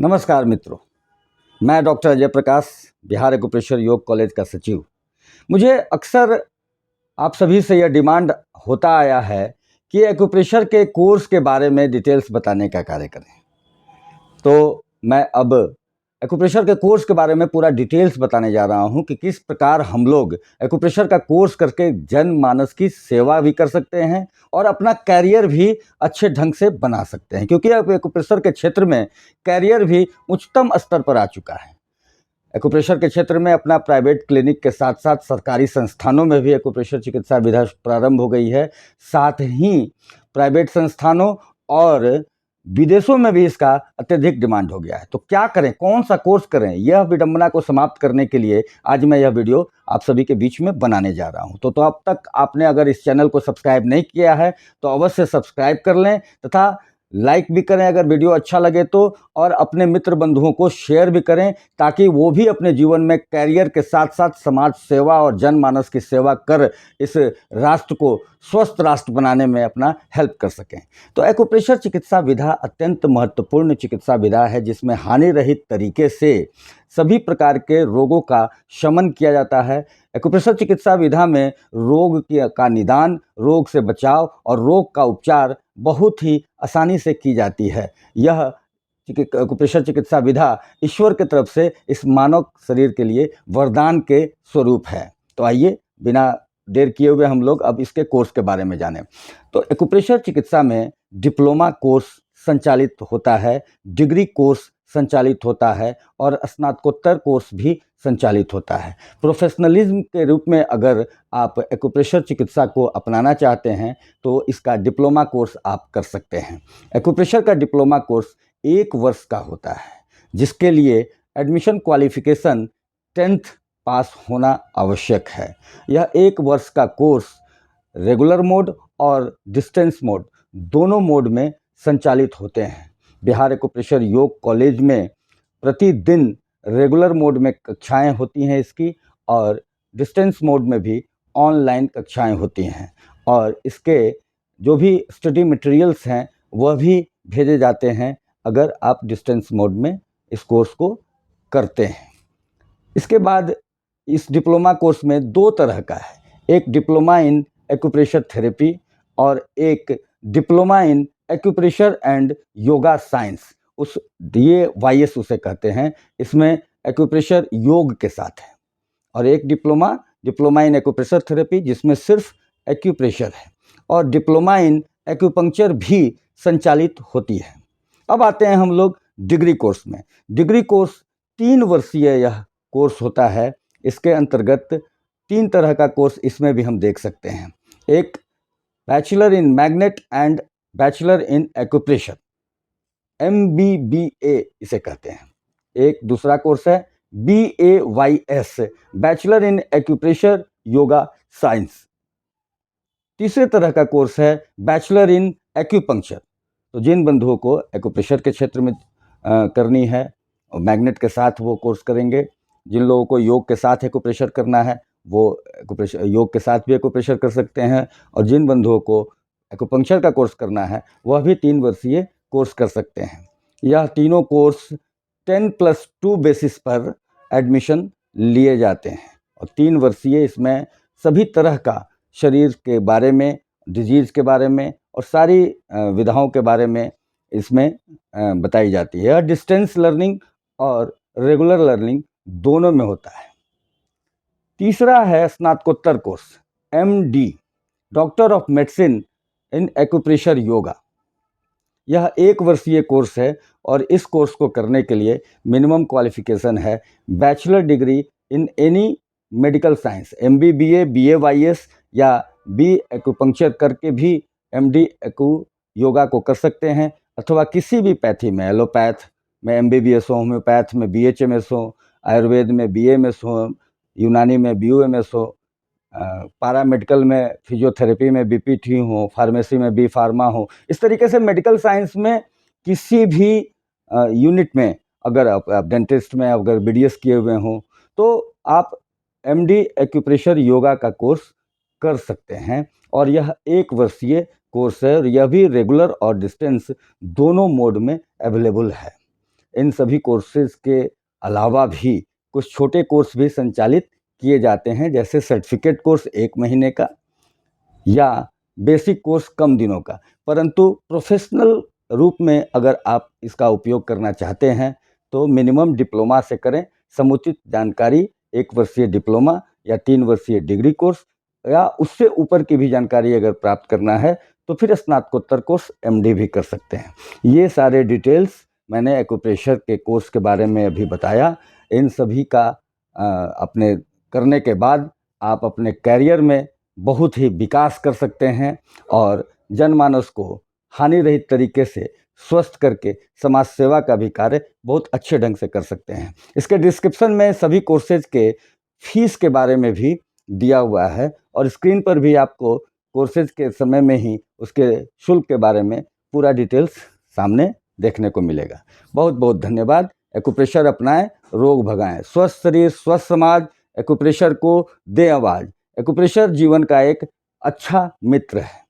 नमस्कार मित्रों, मैं डॉक्टर अजय प्रकाश, बिहार एक्यूप्रेशर योग कॉलेज का सचिव। मुझे अक्सर आप सभी से यह डिमांड होता आया है कि एक्यूप्रेशर के कोर्स के बारे में डिटेल्स बताने का कार्य करें। तो मैं अब एक्यूप्रेशर के कोर्स के बारे में पूरा डिटेल्स बताने जा रहा हूं कि किस प्रकार हम लोग एक्यूप्रेशर का कोर्स करके जनमानस की सेवा भी कर सकते हैं और अपना कैरियर भी अच्छे ढंग से बना सकते हैं, क्योंकि अब एक्यूप्रेशर के क्षेत्र में कैरियर भी उच्चतम स्तर पर आ चुका है। एक्यूप्रेशर के क्षेत्र में अपना प्राइवेट क्लिनिक के साथ साथ सरकारी संस्थानों में भी एक्यूप्रेशर चिकित्सा विधा प्रारंभ हो गई है। साथ ही प्राइवेट संस्थानों और विदेशों में भी इसका अत्यधिक डिमांड हो गया है। तो क्या करें, कौन सा कोर्स करें, यह विडंबना को समाप्त करने के लिए आज मैं यह वीडियो आप सभी के बीच में बनाने जा रहा हूं। तो अब तक आपने अगर इस चैनल को सब्सक्राइब नहीं किया है तो अवश्य सब्सक्राइब कर लें तथा लाइक भी करें अगर वीडियो अच्छा लगे तो, और अपने मित्र बंधुओं को शेयर भी करें ताकि वो भी अपने जीवन में कैरियर के साथ साथ समाज सेवा और जनमानस की सेवा कर इस राष्ट्र को स्वस्थ राष्ट्र बनाने में अपना हेल्प कर सकें। तो एक्यूप्रेशर चिकित्सा विधा अत्यंत महत्वपूर्ण चिकित्सा विधा है जिसमें हानि रहित तरीके से सभी प्रकार के रोगों का शमन किया जाता है। एक्यूप्रेशर चिकित्सा विधा में रोग का निदान, रोग से बचाव और रोग का उपचार बहुत ही आसानी से की जाती है। यह एक्यूप्रेशर चिकित्सा विधा ईश्वर की तरफ से इस मानव शरीर के लिए वरदान के स्वरूप है। तो आइए बिना देर किए हुए हम लोग अब इसके कोर्स के बारे में जानें। तो एक्यूप्रेशर चिकित्सा में डिप्लोमा कोर्स संचालित होता है, डिग्री कोर्स संचालित होता है और स्नातकोत्तर कोर्स भी संचालित होता है। प्रोफेशनलिज्म के रूप में अगर आप एक्यूप्रेशर चिकित्सा को अपनाना चाहते हैं तो इसका डिप्लोमा कोर्स आप कर सकते हैं। एक्यूप्रेशर का डिप्लोमा कोर्स 1 वर्ष का होता है जिसके लिए एडमिशन क्वालिफिकेशन 10th पास होना आवश्यक है। यह 1 वर्ष का कोर्स रेगुलर मोड और डिस्टेंस मोड दोनों मोड में संचालित होते हैं। बिहार एक्यूप्रेशर योग कॉलेज में प्रतिदिन रेगुलर मोड में कक्षाएं होती हैं इसकी, और डिस्टेंस मोड में भी ऑनलाइन कक्षाएं होती हैं, और इसके जो भी स्टडी मटेरियल्स हैं वह भी भेजे जाते हैं अगर आप डिस्टेंस मोड में इस कोर्स को करते हैं। इसके बाद इस डिप्लोमा कोर्स में 2 तरह का है, एक डिप्लोमा इन एक्यूप्रेशर थेरेपी और एक diploma in acupressure and yoga science, उस DAYS उसे कहते हैं। इसमें एक्यूप्रेशर योग के साथ है, और एक डिप्लोमा इन एक्यूप्रेशर थेरेपी जिसमें सिर्फ एक्यूप्रेशर है, और डिप्लोमा इन एक्यूपंक्चर भी संचालित होती है। अब आते हैं हम लोग डिग्री कोर्स में। डिग्री कोर्स 3 वर्षीय यह कोर्स होता है। इसके अंतर्गत 3 तरह का कोर्स इसमें भी हम देख सकते हैं। एक bachelor in magnet and bachelor in acupressure, MBBA इसे कहते हैं। एक दूसरा कोर्स है BAYS, bachelor in acupressure yoga science. तीसरे तरह का कोर्स है बैचलर इन एक्यूपंक्चर। तो जिन बंधुओं को एक्यूप्रेशर के क्षेत्र में करनी है और मैग्नेट के साथ वो कोर्स करेंगे, जिन लोगों को योग के साथ एक्यूप्रेशर करना है वो एक्यूप्रेशर योग के साथ भी एक्यूप्रेशर कर सकते हैं, और जिन बंधुओं को एक्यूपंक्चर का कोर्स करना है वह भी 3 वर्षीय कोर्स कर सकते हैं। यह तीनों कोर्स 10+2 बेसिस पर एडमिशन लिए जाते हैं, और 3 वर्षीय इसमें सभी तरह का शरीर के बारे में, डिजीज़ के बारे में और सारी विधाओं के बारे में इसमें बताई जाती है। यह डिस्टेंस लर्निंग और रेगुलर लर्निंग दोनों में होता है। तीसरा है स्नातकोत्तर course MD, doctor of medicine in acupressure yoga. यह 1 वर्षीय कोर्स है, और इस कोर्स को करने के लिए मिनिमम क्वालिफिकेशन है bachelor degree in any medical science, MBBA, BAYS या B एक्यूपंक्चर करके भी MD एक्यू योगा को कर सकते हैं, अथवा किसी भी पैथी में, एलोपैथ में MBBS हो, होम्योपैथ में BHMS हो, आयुर्वेद में BAMS हो, यूनानी में BUMS हो, पैरामेडिकल में फिजियोथेरेपी में BPT हो, फार्मेसी में B फार्मा हो। इस तरीके से मेडिकल साइंस में किसी भी यूनिट में अगर आप डेंटिस्ट में अगर BDS किए हुए हों तो आप MD एक्यूप्रेशर योगा का कोर्स कर सकते हैं, और यह 1 वर्षीय कोर्स है, और यह भी रेगुलर और डिस्टेंस दोनों मोड में अवेलेबल है। इन सभी कोर्सेज के अलावा भी कुछ छोटे कोर्स भी संचालित किए जाते हैं, जैसे सर्टिफिकेट कोर्स 1 महीने का या बेसिक कोर्स कम दिनों का। परंतु प्रोफेशनल रूप में अगर आप इसका उपयोग करना चाहते हैं तो मिनिमम डिप्लोमा से करें। समुचित जानकारी 1 वर्षीय डिप्लोमा या 3 वर्षीय डिग्री कोर्स या उससे ऊपर की भी जानकारी अगर प्राप्त करना है तो फिर स्नातकोत्तर कोर्स एमडी भी कर सकते हैं। ये सारे डिटेल्स मैंने एक्यूप्रेशर के कोर्स के बारे में अभी बताया। इन सभी का अपने करने के बाद आप अपने कैरियर में बहुत ही विकास कर सकते हैं और जनमानस को हानि रहित तरीके से स्वस्थ करके समाज सेवा का भी कार्य बहुत अच्छे ढंग से कर सकते हैं। इसके डिस्क्रिप्शन में सभी कोर्सेज के फीस के बारे में भी दिया हुआ है और स्क्रीन पर भी आपको कोर्सेज के समय में ही उसके शुल्क के बारे में पूरा डिटेल्स सामने देखने को मिलेगा। बहुत बहुत धन्यवाद। एक्यूप्रेशर अपनाएं, रोग भगाएं। स्वस्थ शरीर स्वस्थ समाज, एक्यूप्रेशर को दें आवाज़। एक्यूप्रेशर जीवन का एक अच्छा मित्र है।